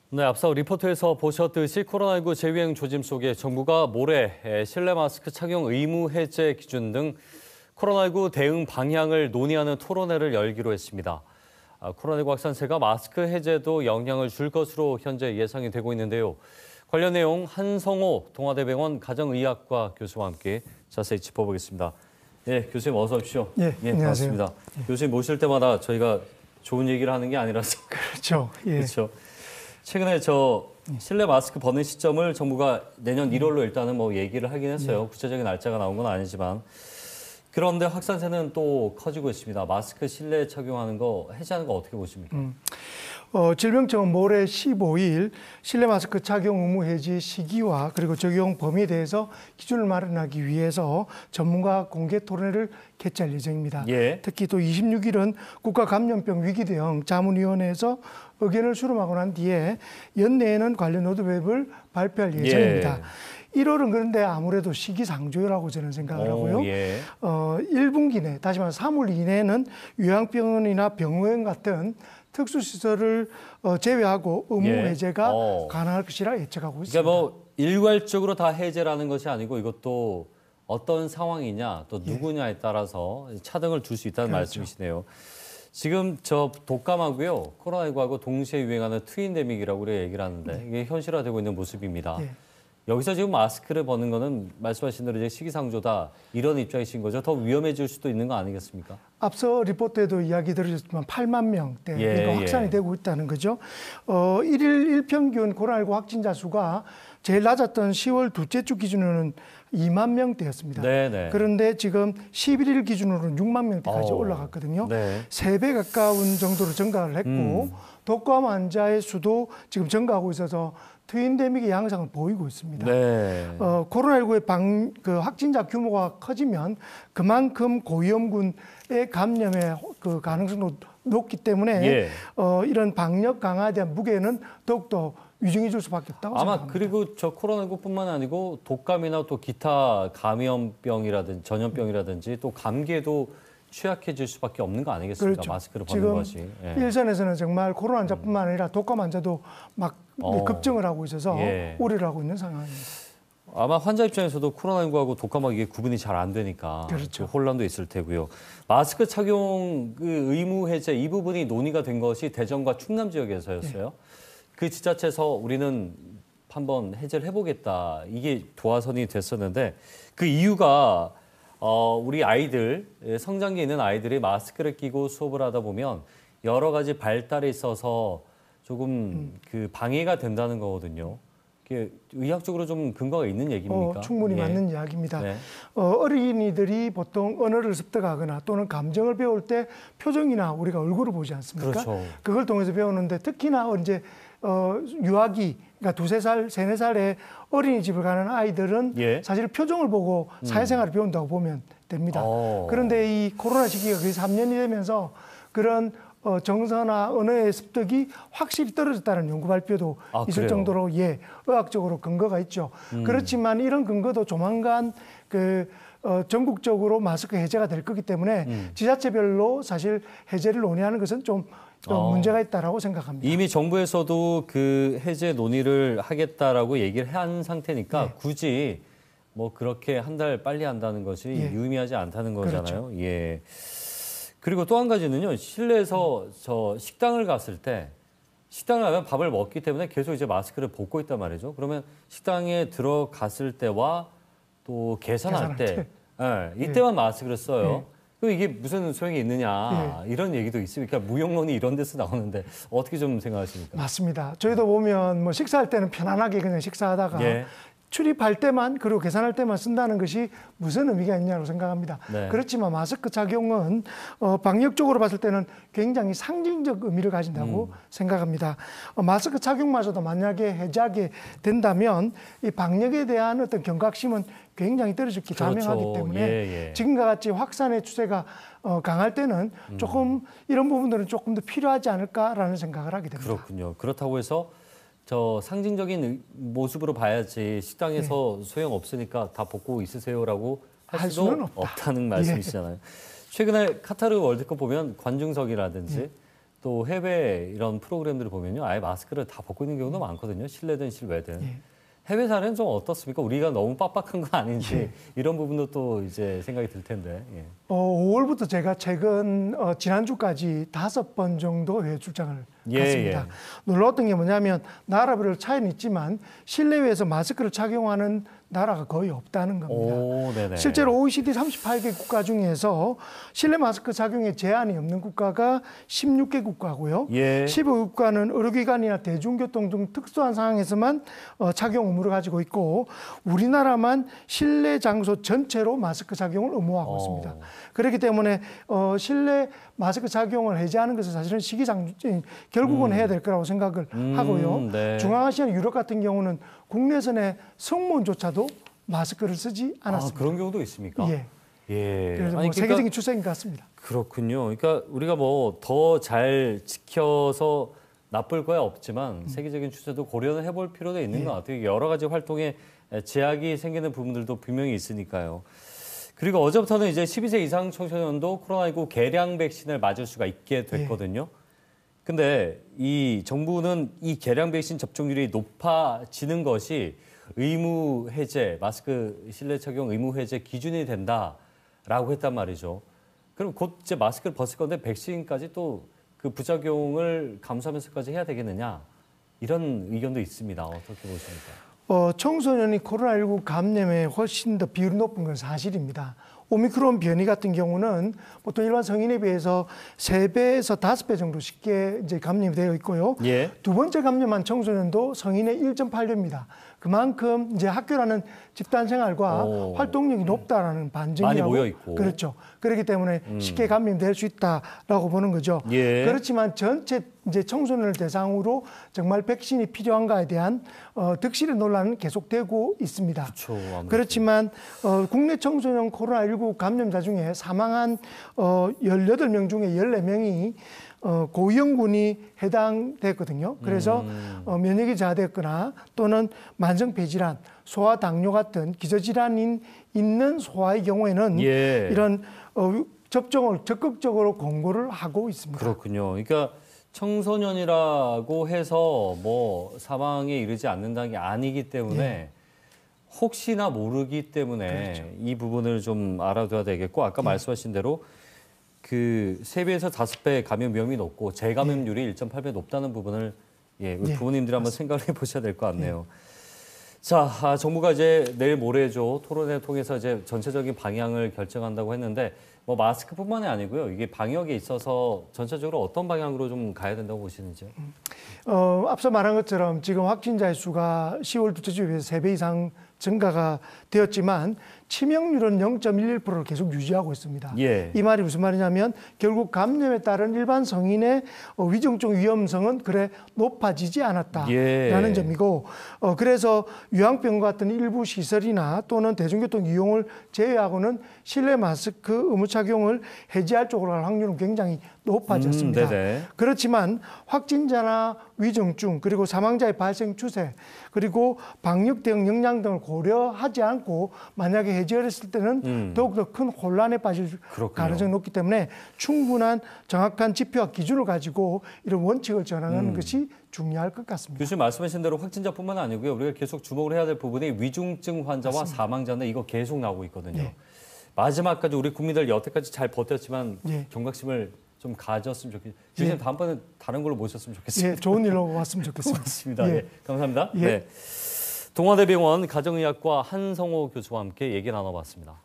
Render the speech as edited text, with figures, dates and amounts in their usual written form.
네, 앞서 리포트에서 보셨듯이 코로나19 재유행 조짐 속에 정부가 모레 실내 마스크 착용 의무 해제 기준 등 코로나19 대응 방향을 논의하는 토론회를 열기로 했습니다. 코로나19 확산세가 마스크 해제도 영향을 줄 것으로 현재 예상이 되고 있는데요. 관련 내용 한성호 동아대병원 가정의학과 교수와 함께 자세히 짚어보겠습니다. 네, 교수님 어서 오십시오. 예, 안녕하세요. 반갑습니다. 교수님 모실 때마다 저희가 좋은 얘기를 하는 게 아니라서. 그렇죠. 예. 그렇죠. 최근에 실내 마스크 벗는 시점을 정부가 내년 1월로 일단은 얘기를 하긴 했어요. 구체적인 날짜가 나온 건 아니지만. 그런데 확산세는 또 커지고 있습니다. 마스크 실내 착용하는 거 해제하는 거 어떻게 보십니까? 질병청은 모레 15일 실내 마스크 착용 의무 해지 시기와 그리고 적용 범위에 대해서 기준을 마련하기 위해서 전문가 공개 토론회를 개최할 예정입니다. 예. 특히 또 26일은 국가감염병 위기대응 자문위원회에서 의견을 수렴하고 난 뒤에 연내에는 관련 로드맵을 발표할 예정입니다. 1월은 그런데 아무래도 시기상조라고 저는 생각을 하고요. 1분기 내, 다시 말해서 3월 이내에는 요양병원이나 병원 같은 특수시설을 제외하고 의무 해제가 가능할 것이라 예측하고 있습니다. 그러니까 일괄적으로 다 해제라는 것이 아니고 이것도 어떤 상황이냐 또 누구냐에 따라서 차등을 둘 수 있다는 말씀이시네요. 지금 독감하고요, 코로나19하고 동시에 유행하는 트윈데믹이라고 우리가 얘기를 하는데 이게 현실화되고 있는 모습입니다. 여기서 지금 마스크를 벗는 거는 말씀하신 대로 이제 시기상조다 이런 입장이신 거죠. 더 위험해질 수도 있는 거 아니겠습니까? 앞서 리포트에도 이야기 들으셨지만 8만 명대 확산이 되고 있다는 거죠. 1일 일평균 코로나19 확진자 수가 제일 낮았던 10월 둘째 주 기준으로는 2만 명대였습니다. 그런데 지금 11일 기준으로는 6만 명대까지 올라갔거든요. 3배 가까운 정도로 증가를 했고 독감 환자의 수도 지금 증가하고 있어서 트윈데믹의 양상을 보이고 있습니다. 코로나19의 확진자 규모가 커지면 그만큼 고위험군의 감염의 그 가능성도 높기 때문에 이런 방역 강화에 대한 무게는 더욱더 위중해 줄 수밖에 없다고 생각합니다. 그리고 코로나19뿐만 아니고 독감이나 또 기타 감염병이라든지 전염병이라든지 또 감기에도 취약해질 수밖에 없는 거 아니겠습니까? 마스크를 벗는 것이. 일선에서는 정말 코로나 환자뿐만 아니라 독감 환자도 급증을 하고 있어서 우려를 하고 있는 상황입니다. 아마 환자 입장에서도 코로나19하고 독감하고 이게 구분이 잘 안 되니까 혼란도 있을 테고요. 마스크 착용 의무 해제 이 부분이 논의가 된 것이 대전과 충남 지역에서였어요. 그 지자체에서 우리는 한번 해제를 해보겠다. 이게 도화선이 됐었는데 그 이유가 우리 아이들, 성장기에 있는 아이들이 마스크를 끼고 수업을 하다 보면 여러 가지 발달에 있어서 조금 방해가 된다는 거거든요. 그게 의학적으로 좀 근거가 있는 얘기입니까? 충분히 맞는 이야기입니다. 어린이들이 보통 언어를 습득하거나 또는 감정을 배울 때 표정이나 우리가 얼굴을 보지 않습니까? 그걸 통해서 배우는데 특히나 이제 유아기, 그러니까 2-3살, 3-4살의 어린이집을 가는 아이들은 사실 표정을 보고 사회생활을 배운다고 보면 됩니다. 그런데 이 코로나 시기가 거의 3년이 되면서 그런 정서나 언어의 습득이 확실히 떨어졌다는 연구 발표도 있을 정도로 의학적으로 근거가 있죠. 그렇지만 이런 근거도 조만간 전국적으로 마스크 해제가 될 거기 때문에 지자체별로 사실 해제를 논의하는 것은 좀 문제가 있다라고 생각합니다. 이미 정부에서도 그 해제 논의를 하겠다라고 얘기를 한 상태니까 굳이 그렇게 한 달 빨리 한다는 것이 유의미하지 않다는 거잖아요. 그리고 또 한 가지는요. 실내에서 식당을 갔을 때 식당을 가면 밥을 먹기 때문에 계속 이제 마스크를 벗고 있단 말이죠. 그러면 식당에 들어갔을 때와 또 계산할 때 이때만 마스크를 써요. 그럼 이게 무슨 소용이 있느냐 이런 얘기도 있으니까 무용론이 이런 데서 나오는데 어떻게 좀 생각하십니까? 맞습니다. 저희도 보면 식사할 때는 편안하게 그냥 식사하다가 출입할 때만 그리고 계산할 때만 쓴다는 것이 무슨 의미가 있냐고 생각합니다. 그렇지만 마스크 착용은 방역적으로 봤을 때는 굉장히 상징적 의미를 가진다고 생각합니다. 마스크 착용마저도 만약에 해제하게 된다면 이 방역에 대한 어떤 경각심은 굉장히 떨어졌기 자명하기 때문에 지금과 같이 확산의 추세가 강할 때는 조금 이런 부분들은 조금 더 필요하지 않을까라는 생각을 하게 됩니다. 그렇군요. 그렇다고 해서 상징적인 모습으로 봐야지 식당에서 소용없으니까 다 벗고 있으세요라고 할 수도 없다는 말씀이시잖아요. 최근에 카타르 월드컵 보면 관중석이라든지 또 해외 이런 프로그램들을 보면요, 아예 마스크를 다 벗고 있는 경우도 많거든요. 실내든 실외든. 예. 해외 사례는 좀 어떻습니까? 우리가 너무 빡빡한 거 아닌지 이런 부분도 또 이제 생각이 들 텐데. 예. 5월부터 제가 최근 지난주까지 5번 정도 해외 출장을 갔습니다. 놀라웠던 게 뭐냐면 나라별 차이는 있지만 실내외에서 마스크를 착용하는 나라가 거의 없다는 겁니다. 실제로 OECD 38개 국가 중에서 실내 마스크 착용에 제한이 없는 국가가 16개 국가고요. 15국가는 의료기관이나 대중교통 등 특수한 상황에서만 착용 의무를 가지고 있고 우리나라만 실내 장소 전체로 마스크 착용을 의무화하고 있습니다. 그렇기 때문에 실내 마스크 착용을 해제하는 것은 사실은 시기상조인 결국은 해야 될 거라고 생각을 하고요. 중앙아시아 유럽 같은 경우는 국내선의 승무원조차도 마스크를 쓰지 않았습니다. 그런 경우도 있습니까? 예. 그래서 세계적인 추세인 것 같습니다. 그렇군요. 그러니까 우리가 뭐 더 잘 지켜서 나쁠 거야 없지만 세계적인 추세도 고려는 해볼 필요도 있는 것 같아요. 여러 가지 활동에 제약이 생기는 부분들도 분명히 있으니까요. 그리고 어제부터는 이제 12세 이상 청소년도 코로나19 개량 백신을 맞을 수가 있게 됐거든요. 근데 이 정부는 이 개량 백신 접종률이 높아지는 것이 의무 해제, 마스크 실내 착용 의무 해제 기준이 된다라고 했단 말이죠. 그럼 곧 이제 마스크를 벗을 건데 백신까지 또 그 부작용을 감수하면서까지 해야 되겠느냐? 이런 의견도 있습니다. 어떻게 보십니까? 청소년이 코로나19 감염에 훨씬 더 비율이 높은 건 사실입니다. 오미크론 변이 같은 경우는 보통 일반 성인에 비해서 3배에서 5배 정도 쉽게 이제 감염이 되어 있고요. 두 번째 감염한 청소년도 성인의 1.8배입니다. 그만큼 이제 학교라는 집단 생활과 활동력이 높다라는 반증이라고 많이 모여 있고. 그렇죠. 그렇기 때문에 쉽게 감염될 수 있다라고 보는 거죠. 그렇지만 전체 이제 청소년을 대상으로 정말 백신이 필요한가에 대한 득실의 논란은 계속되고 있습니다. 그렇죠, 그렇지만 국내 청소년 코로나19 감염자 중에 사망한 18명 중에 14명이 고위험군이 해당됐거든요. 그래서 면역이 저하됐거나 또는 만성폐질환, 소아 당뇨 같은 기저질환이 있는 소아의 경우에는 이런 접종을 적극적으로 권고를 하고 있습니다. 그렇군요. 그러니까 청소년이라고 해서 뭐 사망에 이르지 않는다는 게 아니기 때문에 혹시나 모르기 때문에 이 부분을 좀 알아둬야 되겠고 아까 말씀하신 대로 그 3배에서 5배 감염 위험이 높고 재감염률이 1.8배 높다는 부분을 우리 부모님들이 한번 생각을 해보셔야 될 것 같네요. 자, 정부가 이제 내일 모레죠. 토론회를 통해서 이제 전체적인 방향을 결정한다고 했는데 뭐 마스크뿐만이 아니고요. 이게 방역에 있어서 전체적으로 어떤 방향으로 좀 가야 된다고 보시는지요? 앞서 말한 것처럼 지금 확진자의 수가 10월 둘째 주에 비해서 3배 이상 증가가 되었지만 치명률은 0.11%를 계속 유지하고 있습니다. 이 말이 무슨 말이냐면 결국 감염에 따른 일반 성인의 위중증 위험성은 그래 높아지지 않았다라는 점이고 그래서 요양병과 같은 일부 시설이나 또는 대중교통 이용을 제외하고는 실내 마스크 의무 착용을 해제할 쪽으로 갈 확률은 굉장히 높아졌습니다. 그렇지만 확진자나 위중증 그리고 사망자의 발생 추세 그리고 방역 대응 역량 등을 고려하지 않고 만약에 해제했을 때는 더욱더 큰 혼란에 빠질 가능성이 높기 때문에 충분한 정확한 지표와 기준을 가지고 이런 원칙을 정하는 것이 중요할 것 같습니다. 교수님 말씀하신 대로 확진자뿐만 아니고요. 우리가 계속 주목을 해야 될 부분이 위중증 환자와 사망자인데 이거 계속 나오고 있거든요. 마지막까지 우리 국민들 여태까지 잘 버텼지만 경각심을 좀 가졌으면 좋겠어요. 교수님 다음번에 다른 걸로 모셨으면 좋겠습니다. 좋은 일로 왔으면 좋겠습니다. 고맙습니다. 감사합니다. 동아대병원 가정의학과 한성호 교수와 함께 얘기 나눠봤습니다.